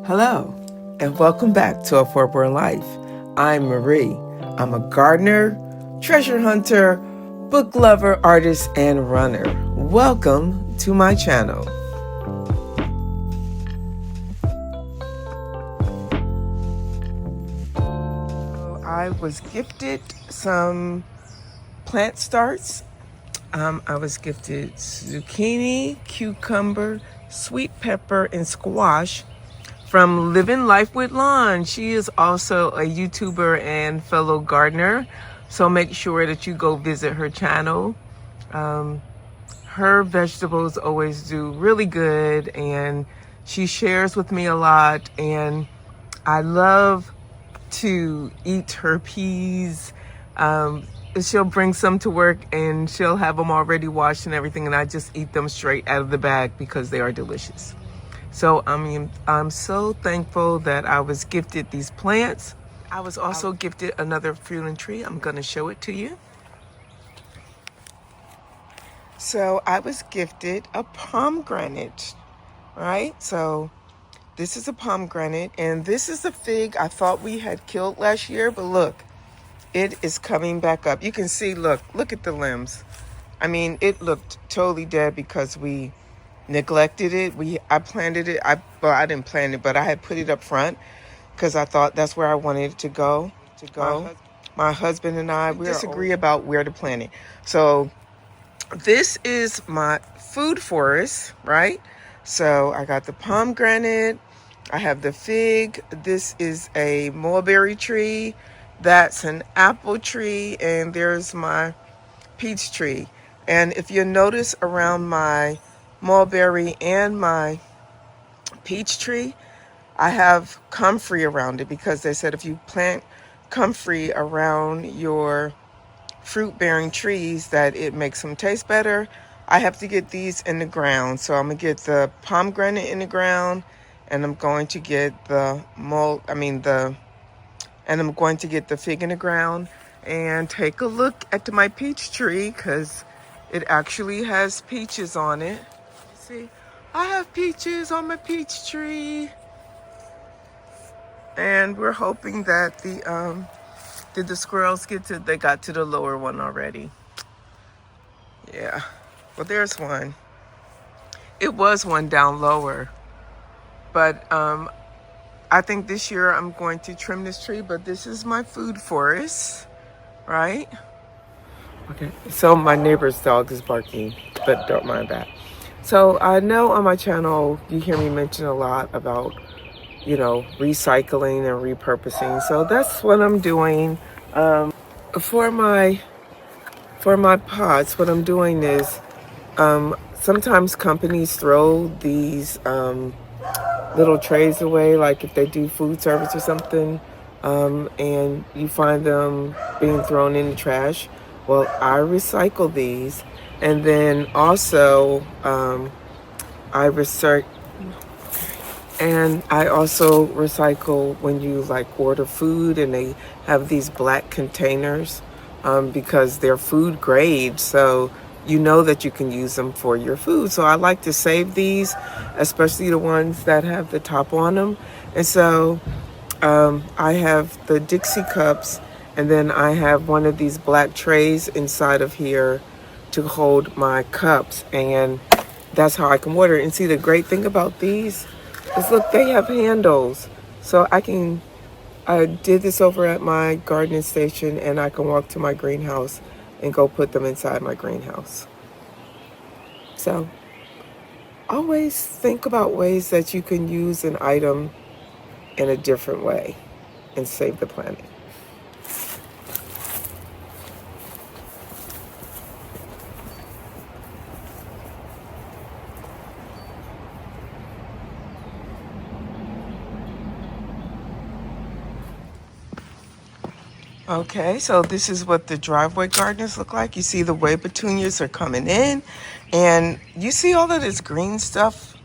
Hello, and welcome back to A Forborn Life. I'm Marie. I'm a gardener, treasure hunter, book lover, artist, and runner. Welcome to my channel. I was gifted some plant starts. I was gifted zucchini, cucumber, sweet pepper, and squash from LivingLifewithLon. She is also a YouTuber and fellow gardener, so make sure that you go visit her channel. Her vegetables always do really good, and she shares with me a lot, and I love to eat her peas. She'll bring some to work and she'll have them already washed and everything, and I just eat them straight out of the bag because they are delicious. So I'm so thankful that I was gifted these plants. I was also gifted another fruiting tree. I'm going to show it to you. So I was gifted a pomegranate, right? So this is a pomegranate, and this is a fig I thought we had killed last year, but look, it is coming back up. You can see, look at the limbs. I mean, it looked totally dead because we neglected it. I planted it. I didn't plant it, but I had put it up front because I thought that's where I wanted it to go. My husband and I, we disagree about where to plant it. So this is my food forest, right? So I got the pomegranate. I have the fig. This is a mulberry tree. That's an apple tree. And there's my peach tree. And if you notice around my mulberry and my peach tree, I have comfrey around it because they said if you plant comfrey around your fruit-bearing trees that it makes them taste better. I have to get these in the ground. So I'm going to get the pomegranate in the ground, and I'm going to get and I'm going to get the fig in the ground, and take a look at my peach tree because it actually has peaches on it. See, I have peaches on my peach tree. And we're hoping that did the squirrels they got to the lower one already. Yeah, well, there's one. It was one down lower, but I think this year I'm going to trim this tree, but this is my food forest, right? Okay, so my neighbor's dog is barking, but don't mind that. So I know on my channel you hear me mention a lot about, recycling and repurposing. So that's what I'm doing. For my pots, what I'm doing is sometimes companies throw these little trays away, like if they do food service or something, and you find them being thrown in the trash. Well, I recycle these, and then also I also recycle when you order food and they have these black containers because they're food grade, so you know that you can use them for your food. So I like to save these, especially the ones that have the top on them. And so I have the Dixie cups, and then I have one of these black trays inside of here to hold my cups, and that's how I can water it. And see, the great thing about these is, look, they have handles. So I did this over at my gardening station, and I can walk to my greenhouse and go put them inside my greenhouse. So always think about ways that you can use an item in a different way and save the planet. Okay, so this is what the driveway gardens look like. You see the way petunias are coming in, and you see all of this green stuff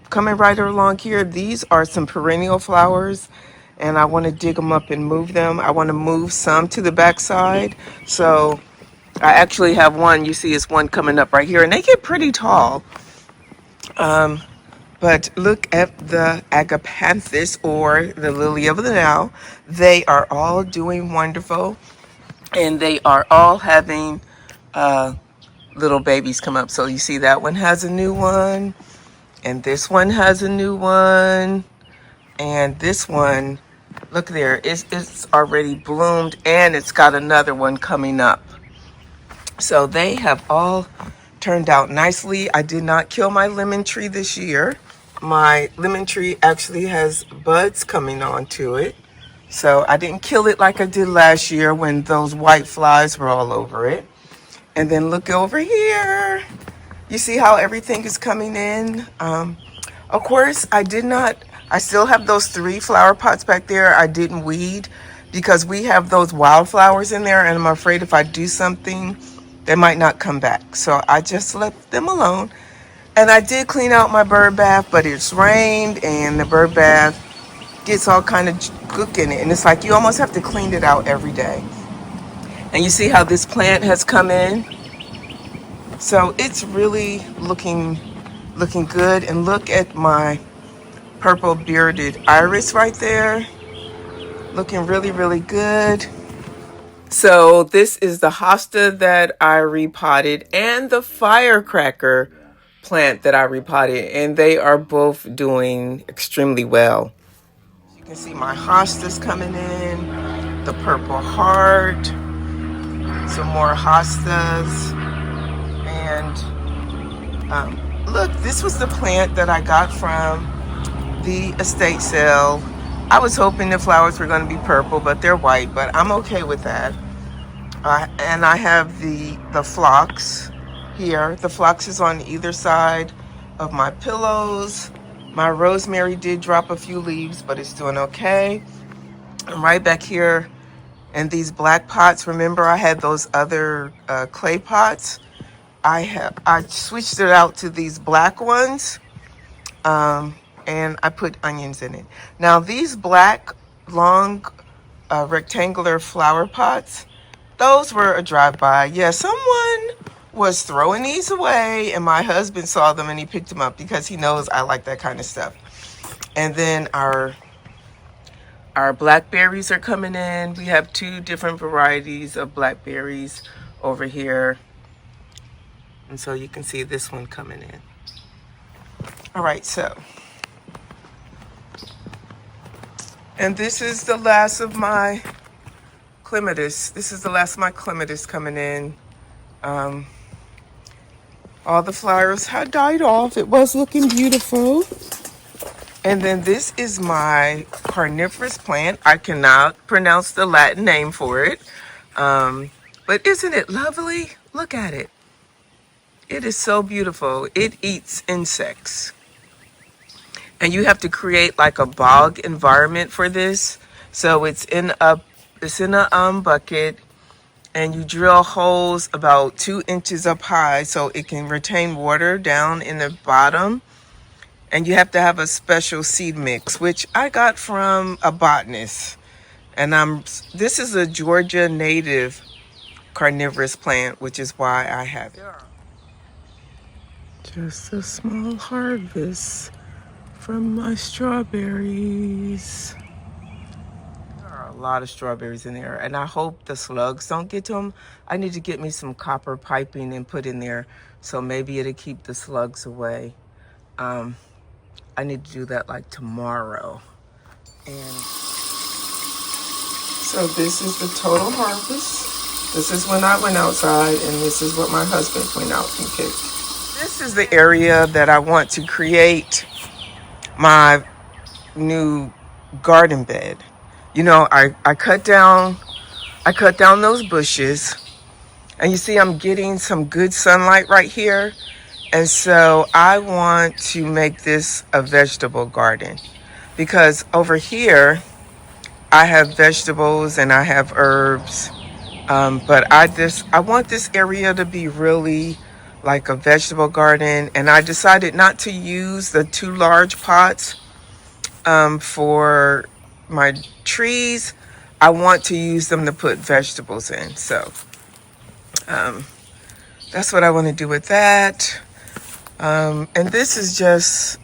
coming right along here. These are some perennial flowers, and I want to dig them up and move them. I want to move some to the backside. So I actually have one, you see it's one coming up right here, and they get pretty tall. But But look at the agapanthus, or the lily of the Nile. They are all doing wonderful, and they are all having little babies come up. So you see that one has a new one, and this one has a new one, and this one, look there, it's already bloomed, and it's got another one coming up. So they have all turned out nicely. I did not kill my lemon tree this year. My lemon tree actually has buds coming onto it. So I didn't kill it like I did last year when those white flies were all over it. And then look over here. You see how everything is coming in? Of course, I still have those 3 flower pots back there. I didn't weed because we have those wildflowers in there, and I'm afraid if I do something, they might not come back. So I just left them alone. And I did clean out my bird bath, but it's rained and the bird bath gets all kind of gook in it. And it's like you almost have to clean it out every day. And you see how this plant has come in? So it's really looking good. And look at my purple bearded iris right there. Looking really, really good. So this is the hosta that I repotted and the firecracker plant that I repotted, and they are both doing extremely well. You can see my hostas coming in, the purple heart, some more hostas, and look, this was the plant that I got from the estate sale. I was hoping the flowers were going to be purple, but they're white, but I'm okay with that. And I have the phlox here. The phlox is on either side of my pillows. My rosemary did drop a few leaves, but it's doing okay. And right back here in these black pots, remember I had those other clay pots? I switched it out to these black ones, and I put onions in it. Now these black, long, rectangular flower pots, those were a drive-by. Yeah, someone was throwing these away, and my husband saw them and he picked them up because he knows I like that kind of stuff. And then our blackberries are coming in. We have 2 different varieties of blackberries over here. And so you can see this one coming in. All right, so. And this is the last of my Clematis. This is the last of my Clematis coming in. All the flowers had died off. It was looking beautiful. And then this is my carnivorous plant. I cannot pronounce the Latin name for it. But isn't it lovely? Look at it. It is so beautiful. It eats insects. And you have to create like a bog environment for this. So it's in a bucket, and you drill holes about 2 inches up high so it can retain water down in the bottom. And you have to have a special seed mix, which I got from a botanist. And this is a Georgia native carnivorous plant, which is why I have it. Just a small harvest from my strawberries. There are a lot of strawberries in there, and I hope the slugs don't get to them. I need to get me some copper piping and put in there, so maybe it'll keep the slugs away. I need to do that like tomorrow. And so this is the total harvest. This is when I went outside, and this is what my husband went out and picked. This is the area that I want to create my new garden bed. You know, I cut down those bushes, and you see I'm getting some good sunlight right here. And so I want to make this a vegetable garden, because over here I have vegetables and I have herbs. But I want this area to be really like a vegetable garden. And I decided not to use the 2 large pots for my trees. I want to use them to put vegetables in. So that's what I want to do with that. And this is just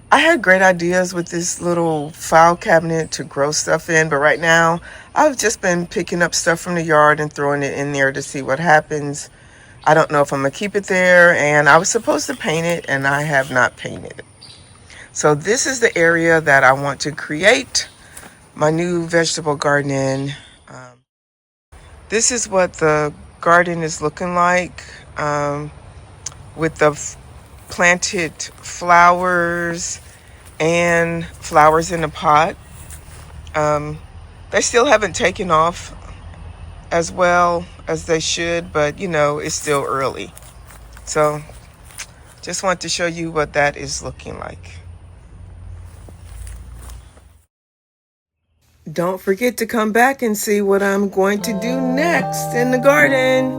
I had great ideas with this little file cabinet to grow stuff in, but right now I've just been picking up stuff from the yard and throwing it in there to see what happens. I don't know if I'm gonna keep it there, and I was supposed to paint it and I have not painted it. So this is the area that I want to create my new vegetable garden in. This is what the garden is looking like, with the planted flowers and flowers in a pot. They still haven't taken off as well as they should, but you know, it's still early. So just want to show you what that is looking like. Don't forget to come back and see what I'm going to do next in the garden.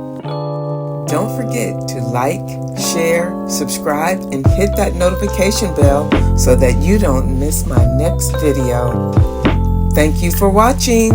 Don't forget to like, share, subscribe, and hit that notification bell so that you don't miss my next video. Thank you for watching.